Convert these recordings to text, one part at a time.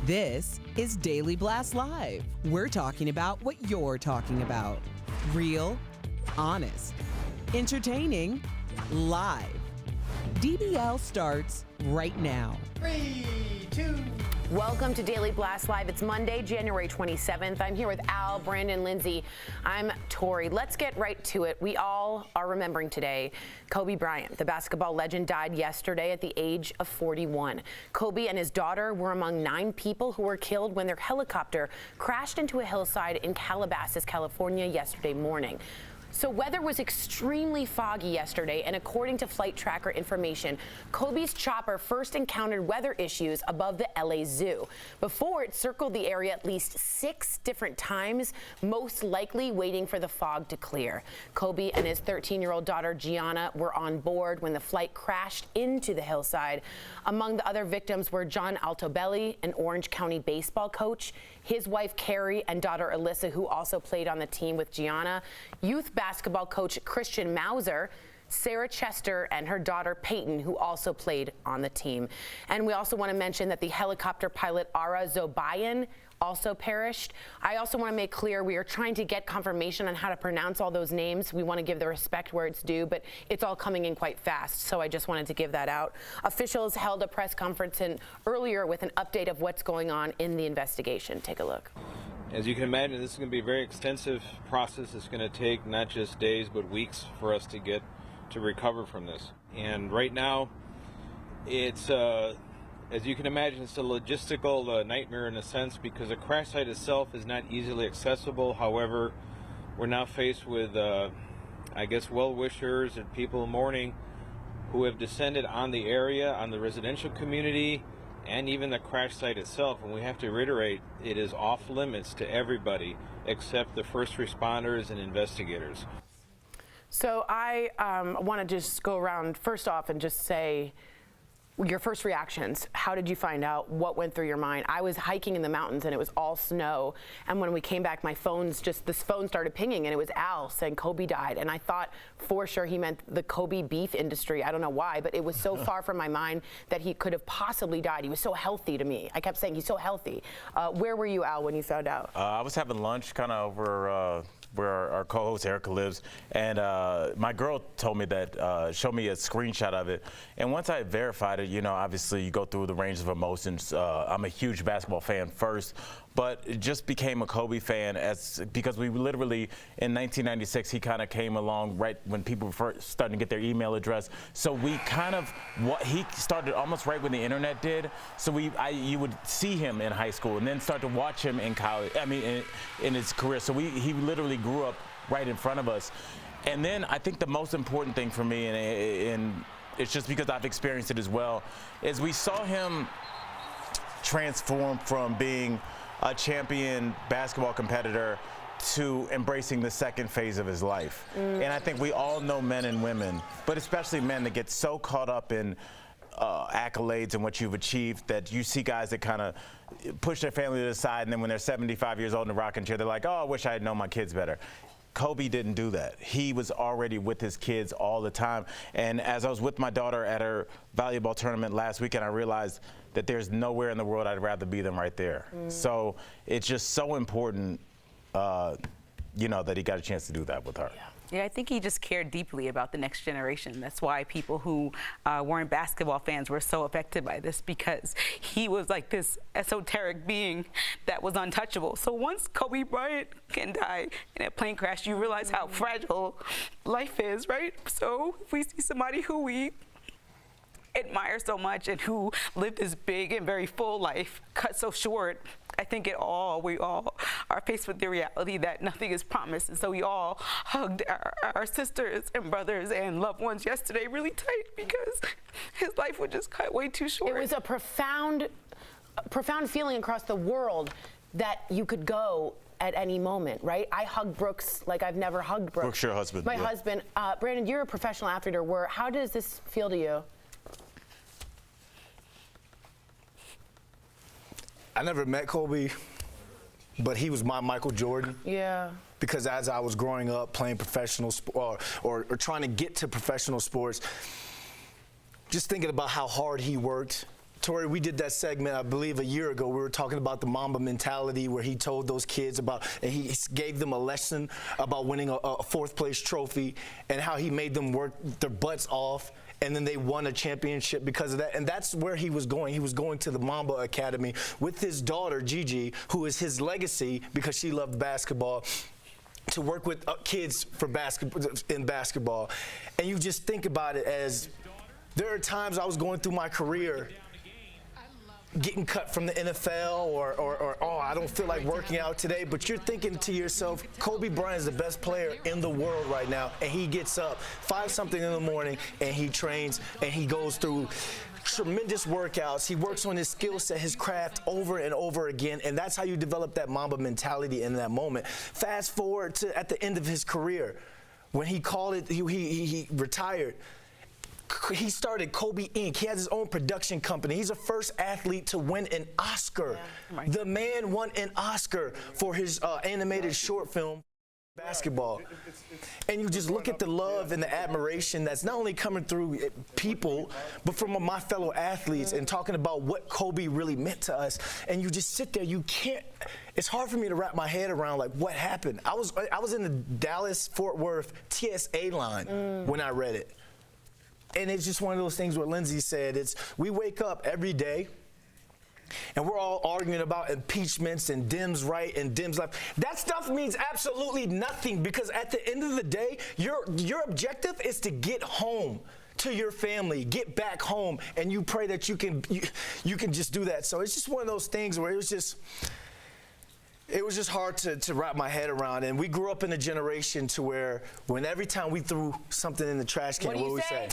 This is Daily Blast Live. We're talking about what you're talking about. Real, honest, entertaining, live. DBL starts right now. 3, 2. Welcome to Daily Blast Live. It's Monday, January 27th. I'm here with Al, Brandon, Lindsay. I'm Tori. Let's get right to it. We all are remembering today Kobe Bryant, the basketball legend, died yesterday at the age of 41. Kobe and his daughter were among 9 people who were killed when their helicopter crashed into a hillside in Calabasas, California yesterday morning. So weather was extremely foggy yesterday, and according to flight tracker information, Kobe's chopper first encountered weather issues above the LA Zoo. Before, it circled the area at least 6 different times, most likely waiting for the fog to clear. Kobe and his 13-year-old daughter Gianna were on board when the flight crashed into the hillside. Among the other victims were John Altobelli, an Orange County baseball coach, his wife Carrie and daughter Alyssa, who also played on the team with Gianna, youth basketball coach Christian Mauser, Sarah Chester, and her daughter Peyton, who also played on the team. And we also want to mention that the helicopter pilot Ara Zobayan also perished. I also want to make clear we are trying to get confirmation on how to pronounce all those names. We want to give the respect where it's due, but it's all coming in quite fast, so I just wanted to give that out. Officials held a press conference earlier with an update of what's going on in the investigation. Take a look. As you can imagine, this is going to be a very extensive process. It's going to take not just days but weeks for us to get to recover from this. And right now, it's as you can imagine, it's a logistical nightmare in a sense, because the crash site itself is not easily accessible. However, we're now faced with, I guess, well-wishers and people mourning who have descended on the area, on the residential community, and even the crash site itself. And we have to reiterate, it is off limits to everybody except the first responders and investigators. So I want to just go around first off and just say, your first reactions. How did you find out? What went through your mind? I was hiking in the mountains and it was all snow. And when we came back, this phone started pinging and it was Al saying Kobe died. And I thought for sure he meant the Kobe beef industry. I don't know why, but it was so far from my mind that he could have possibly died. He was so healthy to me. I kept saying he's so healthy. Where were you, Al, when you found out? I was having lunch kind of over where our co-host Erica lives, and my girl told me that, showed me a screenshot of it, and once I verified it, you know, obviously you go through the range of emotions. I'm a huge basketball fan first, but it just became a Kobe fan because we literally, in 1996, he kind of came along right when people were first starting to get their email address. So we kind of, he started almost right when the internet did. So you would see him in high school and then start to watch him in college, in his career. So he literally grew up right in front of us. And then I think the most important thing for me, and it's just because I've experienced it as well, is we saw him transform from being a champion basketball competitor to embracing the second phase of his life. And I think we all know men and women, but especially men, that get so caught up in accolades and what you've achieved that you see guys that kind of push their family to the side, and then when they're 75 years old in a rocking chair, they're like, oh, I wish I had known my kids better. Kobe didn't do that. He was already with his kids all the time. And as I was with my daughter at her volleyball tournament last weekend, I realized that there's nowhere in the world I'd rather be than right there. So it's just so important, you know, that he got a chance to do that with her. Yeah, I think he just cared deeply about the next generation. That's why people who weren't basketball fans were so affected by this, because he was like this esoteric being that was untouchable. So once Kobe Bryant can die in a plane crash, you realize how fragile life is, right? So if we see somebody who we admire so much and who lived this big and very full life cut so short, I think we all are faced with the reality that nothing is promised. And so we all hugged our sisters and brothers and loved ones yesterday really tight, because his life was just cut way too short. It was a profound feeling across the world that you could go at any moment, right? I hugged Brooks like I've never hugged Brooks. Brooks, your husband. My husband. Brandon, you're a professional athlete, or were. How does this feel to you? I never met Kobe, but he was my Michael Jordan. Yeah. Because as I was growing up playing professional sport or trying to get to professional sports, just thinking about how hard he worked. Tori, we did that segment, I believe, a year ago. We were talking about the Mamba mentality, where he told those kids about, and he gave them a lesson about winning a fourth-place trophy, and how he made them work their butts off. And then they won a championship because of that. And that's where he was going. He was going to the Mamba Academy with his daughter, Gigi, who is his legacy because she loved basketball, to work with kids for in basketball. And you just think about it as, there are times I was going through my career getting cut from the NFL or oh, I don't feel like working out today, but you're thinking to yourself, Kobe Bryant is the best player in the world right now, and he gets up 5-something in the morning and he trains and he goes through tremendous workouts. He works on his skill set, his craft over and over again, and that's how you develop that Mamba mentality in that moment. Fast forward to at the end of his career, when he called it, he retired. He started Kobe Inc. He has his own production company. He's the first athlete to win an Oscar. Yeah. Right. The man won an Oscar for his animated short film, basketball. And you just look at the love and the admiration that's not only coming through people, but from my fellow athletes, and talking about what Kobe really meant to us. And you just sit there, you can't, it's hard for me to wrap my head around like what happened. I was in the Dallas-Fort Worth TSA line when I read it. And it's just one of those things where Lindsay said, we wake up every day and we're all arguing about impeachments and Dems right and Dems left. That stuff means absolutely nothing, because at the end of the day, your objective is to get home to your family, get back home, and you pray that you can just do that. So it's just one of those things where it was just hard to wrap my head around. And we grew up in a generation to where when every time we threw something in the trash can, what would we say?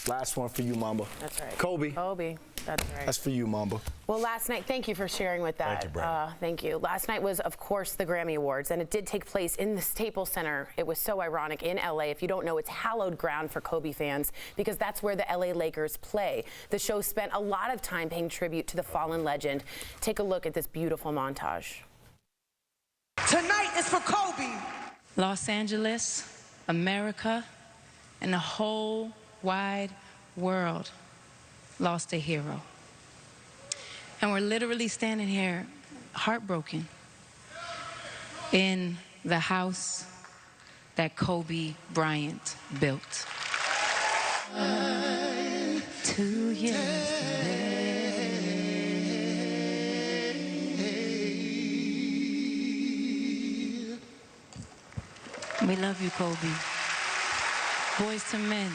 Last one for you, Mamba. That's right. Kobe. Kobe. That's right. That's for you, Mamba. Well, last night, thank you for sharing with that. Thank you, Brandon. Thank you. Last night was, of course, the Grammy Awards, and it did take place in the Staples Center. It was so ironic in LA. If you don't know, it's hallowed ground for Kobe fans, because that's where the LA Lakers play. The show spent a lot of time paying tribute to the fallen legend. Take a look at this beautiful montage. Tonight is for Kobe. Los Angeles, America, and the whole wide world lost a hero. And we're literally standing here heartbroken in the house that Kobe Bryant built. 2 years we love you, Kobe. Boys to Men.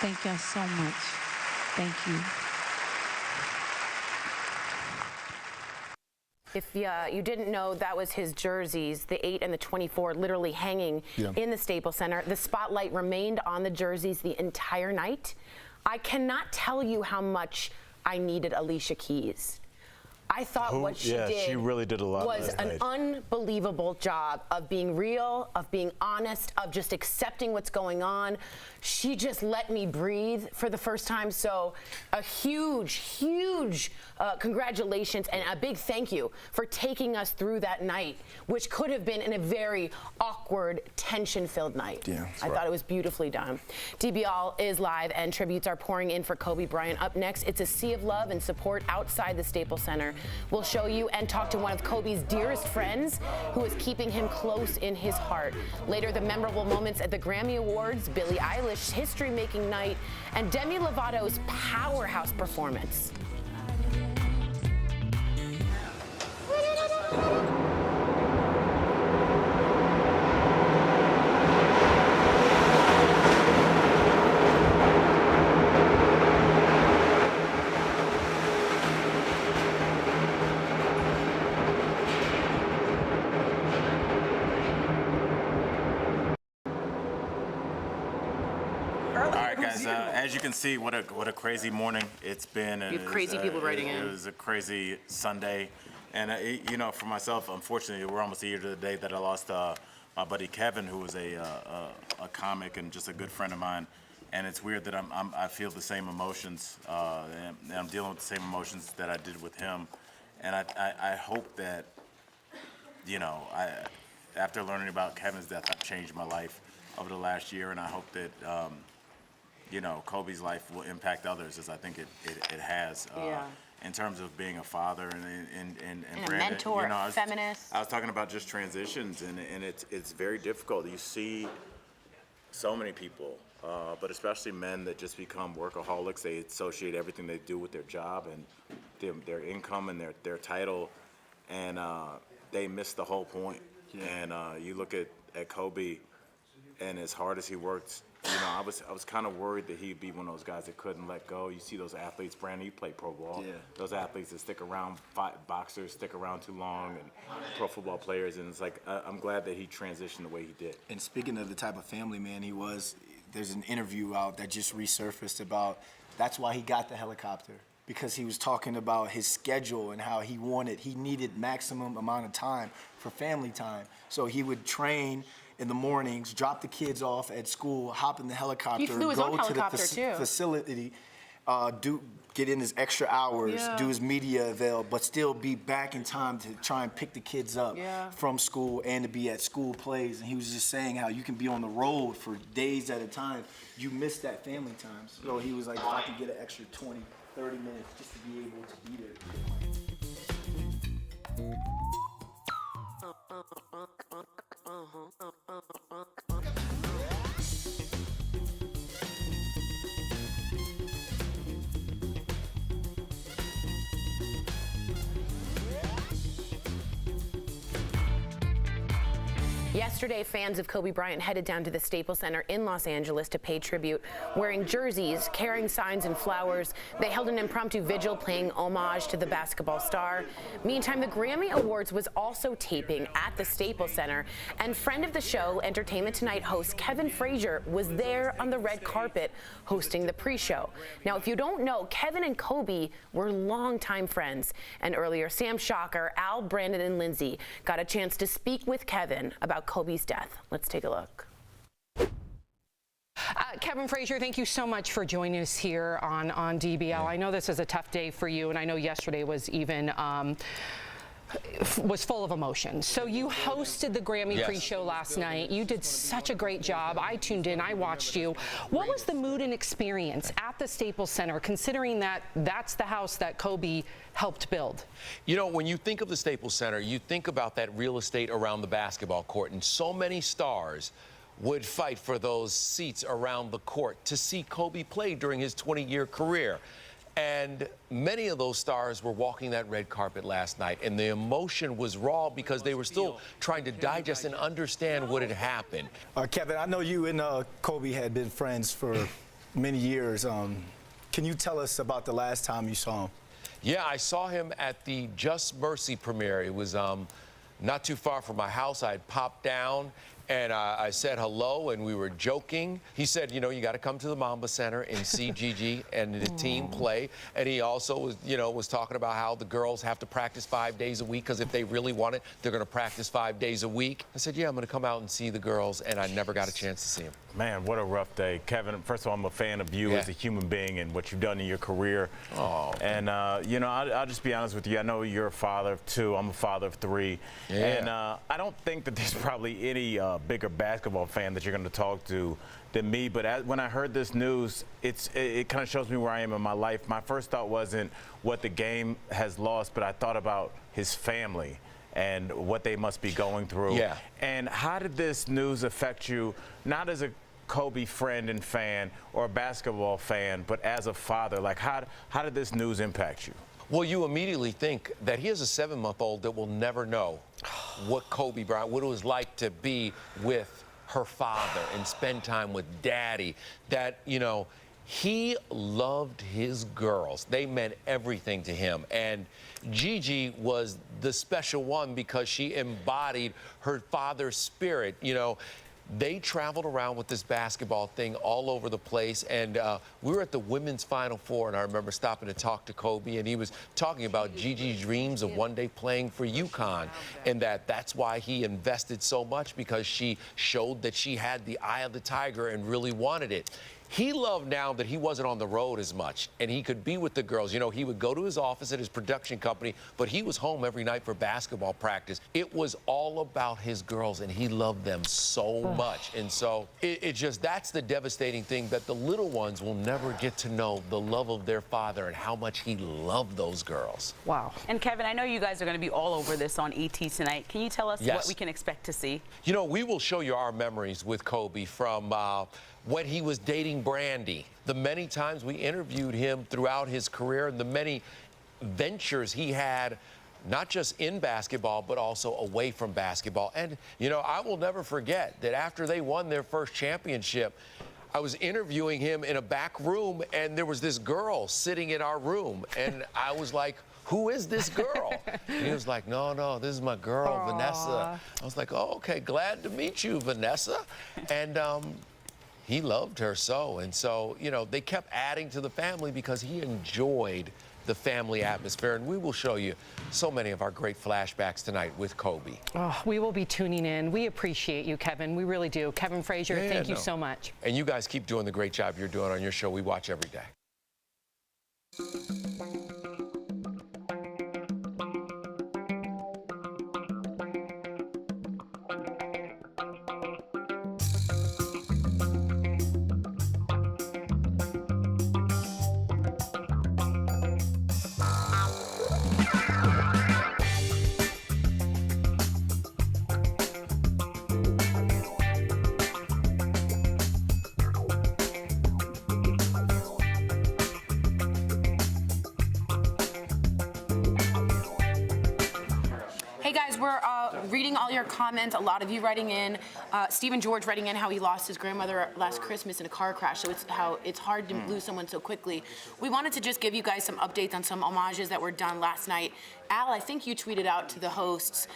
Thank y'all so much. Thank you. If you didn't know, that was his jerseys, the 8 and the 24, literally hanging in the Staples Center. The spotlight remained on the jerseys the entire night. I cannot tell you how much I needed Alicia Keys. I thought what she did she really did a lot was last an night. unbelievable job of being real, of being honest, of just accepting what's going on. She just let me breathe for the first time. So a huge, huge congratulations and a big thank you for taking us through that night, which could have been in a very awkward, tension-filled night. Yeah, I thought it was beautifully done. DBL is live and tributes are pouring in for Kobe Bryant. Up next, it's a sea of love and support outside the Staples Center. We'll show you and talk to one of Kobe's dearest friends who is keeping him close in his heart. Later, the memorable moments at the Grammy Awards, Billie Eilish's history-making night, and Demi Lovato's powerhouse performance. As you can see, what a crazy morning it's been. And You have crazy people writing in. It was a crazy Sunday, and you know, for myself, unfortunately, we're almost a year to the day that I lost my buddy Kevin, who was a comic and just a good friend of mine. And it's weird that I feel the same emotions, and I'm dealing with the same emotions that I did with him. And I hope that, you know, after learning about Kevin's death, I've changed my life over the last year, and I hope that. You know, Kobe's life will impact others, as I think it has. In terms of being a father and a Brandon, mentor, you know, feminist. I was talking about just transitions, and it's very difficult. You see so many people, but especially men that just become workaholics. They associate everything they do with their job and their income and their title, and they miss the whole point. And you look at Kobe, and as hard as he worked. You know, I was kind of worried that he'd be one of those guys that couldn't let go. You see those athletes, Brandon, you play pro ball. Yeah. Those athletes that stick around, boxers stick around too long, and pro football players. And it's like, I'm glad that he transitioned the way he did. And speaking of the type of family man he was, there's an interview out that just resurfaced about that's why he got the helicopter. Because he was talking about his schedule and how he needed maximum amount of time for family time. So he would train in the mornings, drop the kids off at school, hop in the helicopter, go to the facility, get in his extra hours, do his media avail, but still be back in time to try and pick the kids up from school and to be at school plays. And he was just saying how you can be on the road for days at a time. You miss that family time. So he was like, if I could get an extra 20, 30 minutes just to be able to be there. Yesterday, fans of Kobe Bryant headed down to the Staples Center in Los Angeles to pay tribute. Wearing jerseys, carrying signs and flowers, they held an impromptu vigil paying homage to the basketball star. Meantime, the Grammy Awards was also taping at the Staples Center, and friend of the show, Entertainment Tonight host Kevin Frazier, was there on the red carpet hosting the pre-show. Now, if you don't know, Kevin and Kobe were longtime friends, and earlier, Sam Shocker, Al, Brandon, and Lindsay got a chance to speak with Kevin about Kobe's death. Let's take a look. Kevin Frazier, thank you so much for joining us here on DBL. I know this is a tough day for you, and I know yesterday was even was full of emotion. So you hosted the Grammy pre-show last night. You did such a great job. I tuned in, I watched you. What was the mood and experience at the Staples Center, considering that that's the house that Kobe helped build? You know, when you think of the Staples Center, you think about that real estate around the basketball court, and so many stars would fight for those seats around the court to see Kobe play during his 20-year career. And many of those stars were walking that red carpet last night, and the emotion was raw because they were still trying to digest and understand what had happened. Kevin, I know you and Kobe had been friends for many years. Can you tell us about the last time you saw him? Yeah, I saw him at the Just Mercy premiere. It was not too far from my house. I had popped down, And I said hello, and we were joking. He said, you know, you got to come to the Mamba Center and see Gigi and the team play. And he also was, you know, was talking about how the girls have to practice 5 days a week, because if they really want it, they're going to practice 5 days a week. I said, yeah, I'm going to come out and see the girls, and I never got a chance to see them. Man, what a rough day. Kevin, first of all, I'm a fan of you as a human being and what you've done in your career. Oh. And, you know, I'll just be honest with you. I know you're a father of 2. I'm a father of 3. Yeah. And I don't think that there's probably any bigger basketball fan that you're going to talk to than me. But when I heard this news, it kind of shows me where I am in my life. My first thought wasn't what the game has lost, but I thought about his family and what they must be going through. Yeah. And how did this news affect you, not as a Kobe friend and fan or a basketball fan, but as a father? Like, how did this news impact you? Well, you immediately think that he has a 7-month-old that will never know what Kobe Bryant, what it was like to be with her father and spend time with daddy. That, you know, he loved his girls. They meant everything to him. And Gigi was the special one because she embodied her father's spirit. You know, they traveled around with this basketball thing all over the place, and we were at the women's Final Four, and I remember stopping to talk to Kobe, and he was talking about Gigi's dreams of one day playing for UConn, and that's why he invested so much, because she showed that she had the eye of the tiger and really wanted it. He loved now that he wasn't on the road as much and he could be with the girls. You know, he would go to his office at his production company, but he was home every night for basketball practice. It was all about his girls, and he loved them so much. And so it just, that's the devastating thing, that the little ones will never get to know the love of their father and how much he loved those girls. Wow. And Kevin, I know you guys are going to be all over this on ET tonight. Can you tell us what we can expect to see? You know, we will show you our memories with Kobe from when he was dating Brandy, the many times we interviewed him throughout his career, and the many ventures he had, not just in basketball, but also away from basketball. And, you know, I will never forget that after they won their first championship, I was interviewing him in a back room, and there was this girl sitting in our room, and I was like, who is this girl? And he was like, no, this is my girl, Vanessa. I was like, oh, okay, glad to meet you, Vanessa. And he loved her so. And so, you know, they kept adding to the family because he enjoyed the family atmosphere. And we will show you so many of our great flashbacks tonight with Kobe. Oh, we will be tuning in. We appreciate you, Kevin. We really do. Kevin Frazier, thank you so much. And you guys keep doing the great job you're doing on your show. We watch every day. Hey guys, we're reading all your comments. A lot of you writing in. Stephen George writing in how he lost his grandmother last Christmas in a car crash. So it's hard to lose someone so quickly. We wanted to just give you guys some updates on some homages that were done last night. Al, I think you tweeted out to the hosts,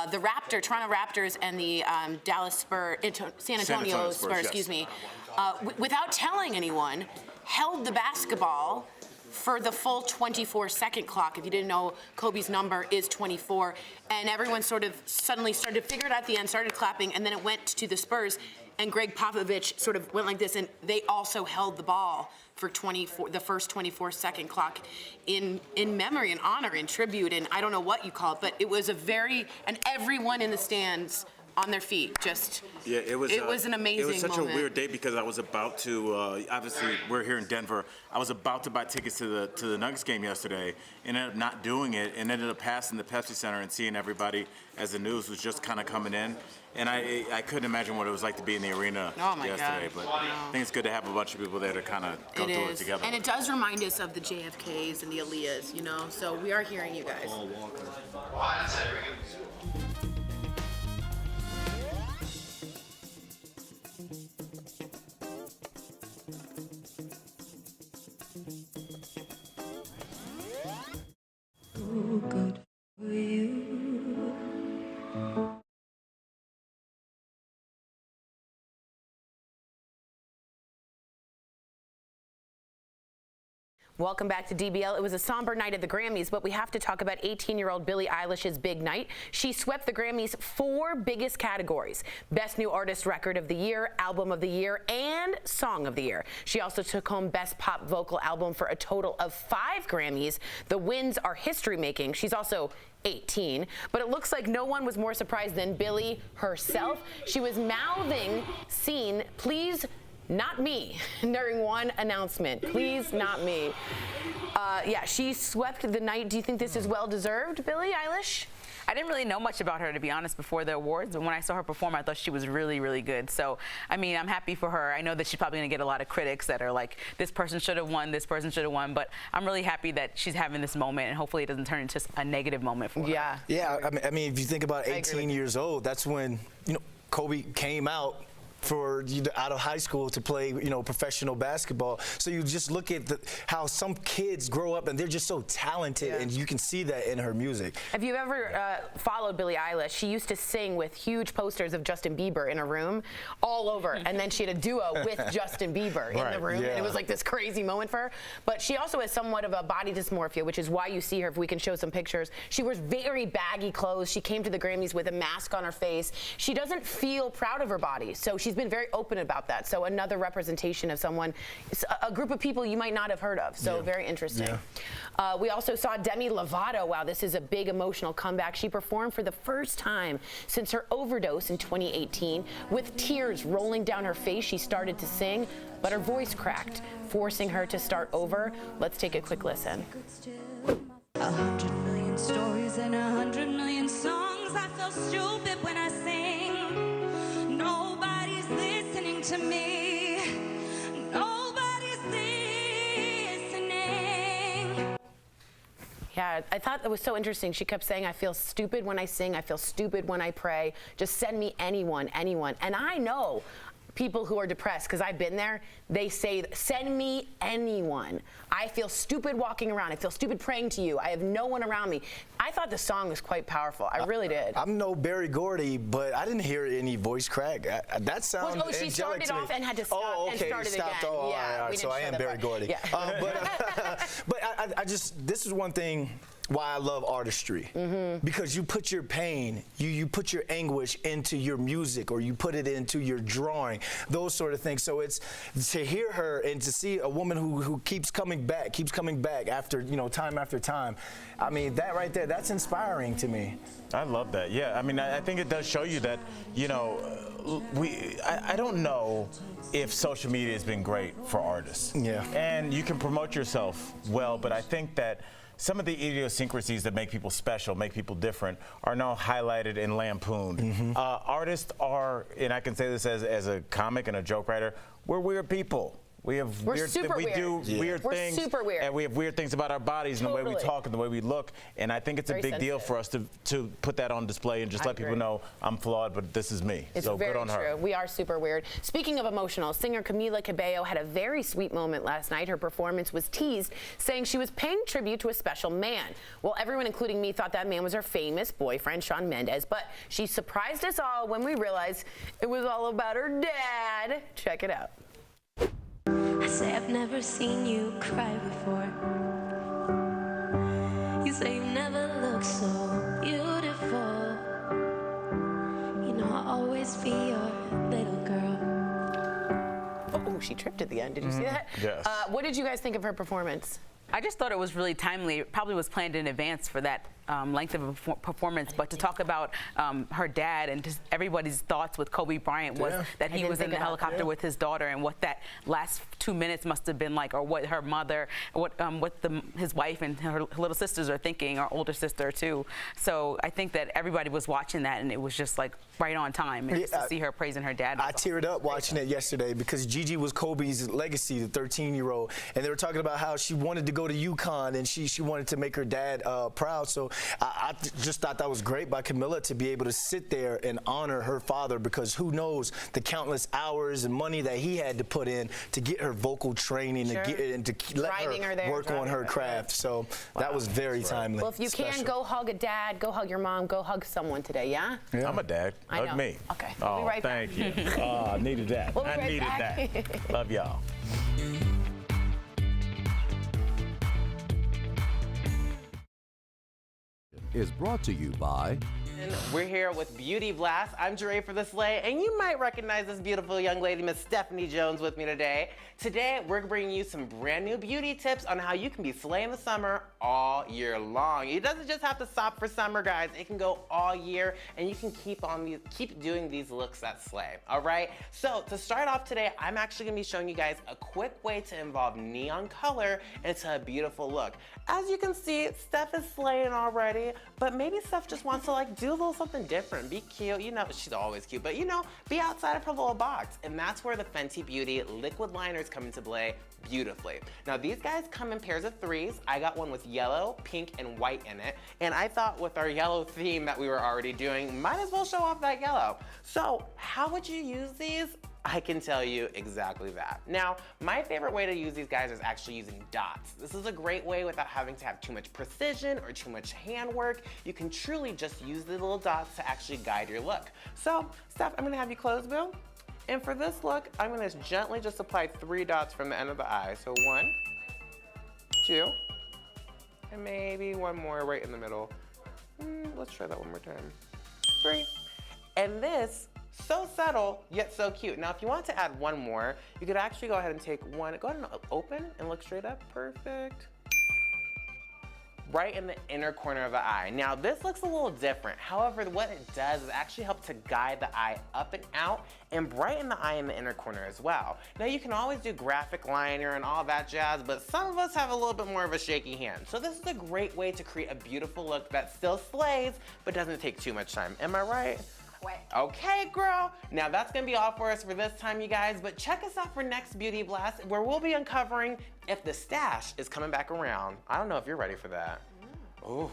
the Toronto Raptors and the San Antonio Spurs, excuse me, without telling anyone, held the basketball for the full 24-second clock. If you didn't know, Kobe's number is 24. And everyone sort of suddenly started to figure it out at the end, started clapping, and then it went to the Spurs. And Greg Popovich sort of went like this, and they also held the ball for the first 24-second clock in memory and honor and tribute, and I don't know what you call it, but it was and everyone in the stands on their feet, it was an amazing moment. It was such a weird day because I was about to, obviously we're here in Denver, I was about to buy tickets to the Nuggets game yesterday, and ended up not doing it, and ended up passing the Pepsi Center and seeing everybody as the news was just kind of coming in. And I couldn't imagine what it was like to be in the arena yesterday, but I think it's good to have a bunch of people there to kind of go through it together. And it does remind us of the JFKs and the Aaliyahs, you know, so we are hearing you guys. Good for you. Welcome back to DBL. It was a somber night at the Grammys, but we have to talk about 18-year-old Billie Eilish's big night. She swept the Grammys' 4 biggest categories: Best New Artist Record of the Year, Album of the Year, and Song of the Year. She also took home Best Pop Vocal Album for a total of 5 Grammys. The wins are history-making. She's also 18, but it looks like no one was more surprised than Billie herself. She was mouthing scene, "Please not me," during one announcement. Please not me. Yeah, she swept the night. Do you think this is well-deserved, Billie Eilish? I didn't really know much about her, to be honest, before the awards. But when I saw her perform, I thought she was really, really good. So, I mean, I'm happy for her. I know that she's probably going to get a lot of critics that are like, this person should have won, this person should have won. But I'm really happy that she's having this moment, and hopefully it doesn't turn into a negative moment for her. Yeah. Yeah, I mean, if you think about 18 years old, that's when, Kobe came out out of high school to play, professional basketball. So you just look at how some kids grow up and they're just so talented, and you can see that in her music. Have you ever followed Billie Eilish? She used to sing with huge posters of Justin Bieber in her room all over, and then she had a duo with Justin Bieber in the room, and it was like this crazy moment for her. But she also has somewhat of a body dysmorphia, which is why you see her, if we can show some pictures. She wears very baggy clothes. She came to the Grammys with a mask on her face. She doesn't feel proud of her body, so she's been very open about that. So another representation of someone, a group of people you might not have heard of. So very interesting. Yeah. We also saw Demi Lovato. Wow, this is a big emotional comeback. She performed for the first time since her overdose in 2018. With tears rolling down her face, she started to sing, but her voice cracked, forcing her to start over. Let's take a quick listen. 100 million stories and 100 million songs. I feel stupid when I sing. Nobody's listening to me. Nobody's listening. Yeah, I thought that was so interesting. She kept saying, I feel stupid when I sing. I feel stupid when I pray. Just send me anyone, anyone. And I know people who are depressed, because I've been there, they say, send me anyone. I feel stupid walking around. I feel stupid praying to you. I have no one around me. I thought the song was quite powerful. I really did. I'm no Berry Gordy, but I didn't hear any voice crack. That sounds angelic she started off and had to stop and started again. All right, so I am Berry Gordy. Yeah. But I just, this is one thing why I love artistry, because you put your pain, you put your anguish into your music, or you put it into your drawing, those sort of things. So it's to hear her and to see a woman who keeps coming back after time after time. I mean, that right there, that's inspiring to me. I love that. Yeah, I mean, I think it does show you that, I don't know if social media has been great for artists. Yeah. And you can promote yourself well, but I think that some of the idiosyncrasies that make people special, make people different, are now highlighted and lampooned. Artists are, and I can say this as a comic and a joke writer, we're weird people. We have weird things, super weird. And we have weird things about our bodies and the way we talk and the way we look. And I think it's a big deal for us to put that on display and just let people know I'm flawed, but this is me. It's so very good on her. true. We are super weird. Speaking of emotional, singer Camila Cabello had a very sweet moment last night. Her performance was teased, saying she was paying tribute to a special man. Well, everyone, including me, thought that man was her famous boyfriend, Shawn Mendes, but she surprised us all when we realized it was all about her dad. Check it out. I say I've never seen you cry before. You say you never look so beautiful. You know I'll always be your little girl. Oh, she tripped at the end. Did you see that? Yes. What did you guys think of her performance? I just thought it was really timely. It probably was planned in advance for that length of a performance, but to talk about her dad and just everybody's thoughts with Kobe Bryant was that he was in the helicopter with his daughter, and what that last 2 minutes must have been like, or what her mother, his wife and her little sisters are thinking, or older sister too. So I think that everybody was watching that, and it was just like right on time. And just to see her praising her dad. I teared up watching it yesterday because Gigi was Kobe's legacy, the 13-year-old, and they were talking about how she wanted to go to UConn and she wanted to make her dad proud. So I just thought that was great by Camila to be able to sit there and honor her father, because who knows the countless hours and money that he had to put in to get her vocal training and to let her work on her craft. So that was very timely. Well, if you can, go hug a dad, go hug your mom, go hug someone today, yeah? I'm a dad. Hug me. Okay. Oh, we'll be right thank back. you. Oh, I needed that. We'll be I right needed back. that. Love y'all. is brought to you by... We're here with Beauty Blast. I'm Jeray for the Slay, and you might recognize this beautiful young lady, Miss Stephanie Jones, with me today. Today, we're bringing you some brand new beauty tips on how you can be slaying the summer all year long. It doesn't just have to stop for summer, guys. It can go all year, and you can keep doing these looks that slay. All right. So to start off today, I'm actually gonna be showing you guys a quick way to involve neon color into a beautiful look. As you can see, Steph is slaying already, but maybe Steph just wants to do a little something different, be cute. You know, she's always cute, but be outside of her little box. And that's where the Fenty Beauty liquid liners come into play beautifully. Now these guys come in pairs of 3s. I got one with yellow, pink, and white in it. And I thought with our yellow theme that we were already doing, might as well show off that yellow. So how would you use these? I can tell you exactly that. Now, my favorite way to use these guys is actually using dots. This is a great way without having to have too much precision or too much handwork. You can truly just use the little dots to actually guide your look. So, Steph, I'm gonna have you close, Bill. And for this look, I'm gonna gently just apply 3 dots from the end of the eye. So 1, 2, and maybe 1 more right in the middle. Let's try that one more time. 3. And this, so subtle, yet so cute. Now, if you want to add 1 more, you could actually go ahead and take 1, go ahead and open and look straight up, perfect. Right in the inner corner of the eye. Now, this looks a little different. However, what it does is actually help to guide the eye up and out and brighten the eye in the inner corner as well. Now, you can always do graphic liner and all that jazz, but some of us have a little bit more of a shaky hand. So this is a great way to create a beautiful look that still slays, but doesn't take too much time. Am I right? Okay, girl. Now that's gonna be all for us for this time, you guys, but check us out for next Beauty Blast, where we'll be uncovering if the stash is coming back around. I don't know if you're ready for that. Ooh.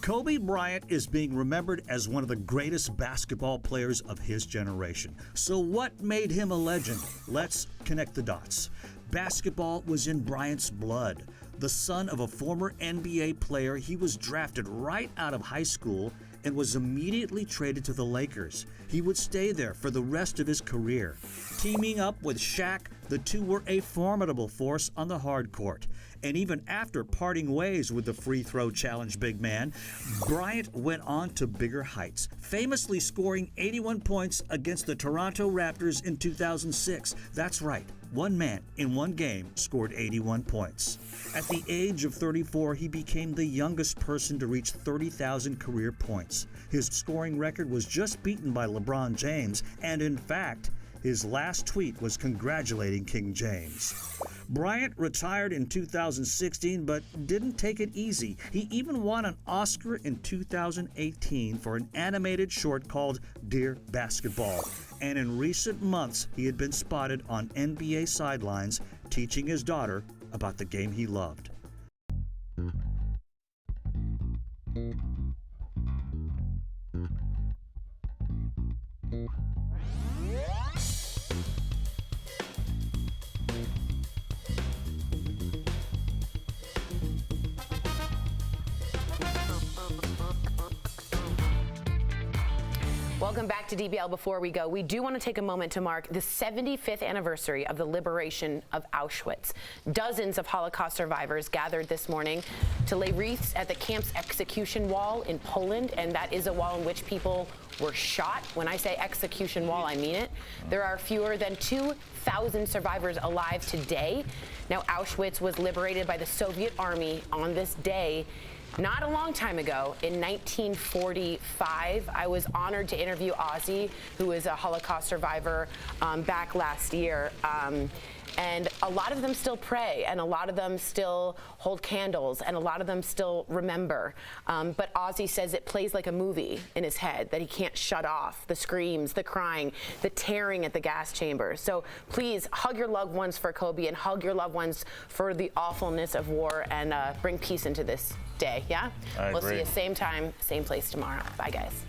Kobe Bryant is being remembered as one of the greatest basketball players of his generation. So what made him a legend? Let's connect the dots. Basketball was in Bryant's blood. The son of a former NBA player, he was drafted right out of high school and was immediately traded to the Lakers. He would stay there for the rest of his career. Teaming up with Shaq, the two were a formidable force on the hard court. And even after parting ways with the free throw challenge big man, Bryant went on to bigger heights, famously scoring 81 points against the Toronto Raptors in 2006. That's right, one man in one game scored 81 points. At the age of 34, he became the youngest person to reach 30,000 career points. His scoring record was just beaten by LeBron James, and in fact, his last tweet was congratulating King James. Bryant retired in 2016, but didn't take it easy. He even won an Oscar in 2018 for an animated short called Dear Basketball. And in recent months, he had been spotted on NBA sidelines teaching his daughter about the game he loved. Welcome back to DBL. Before we go, we do want to take a moment to mark the 75th anniversary of the liberation of Auschwitz. Dozens of Holocaust survivors gathered this morning to lay wreaths at the camp's execution wall in Poland, and that is a wall in which people were shot. When I say execution wall, I mean it. There are fewer than 2,000 survivors alive today. Now, Auschwitz was liberated by the Soviet Army on this day not a long time ago, in 1945. I was honored to interview Ozzy, who is a Holocaust survivor, back last year. And a lot of them still pray, and a lot of them still hold candles, and a lot of them still remember. But Ozzy says it plays like a movie in his head, that he can't shut off. The screams, the crying, the tearing at the gas chambers. So please hug your loved ones for Kobe, and hug your loved ones for the awfulness of war, and bring peace into this day, yeah? I agree. We'll see you same time, same place tomorrow. Bye, guys.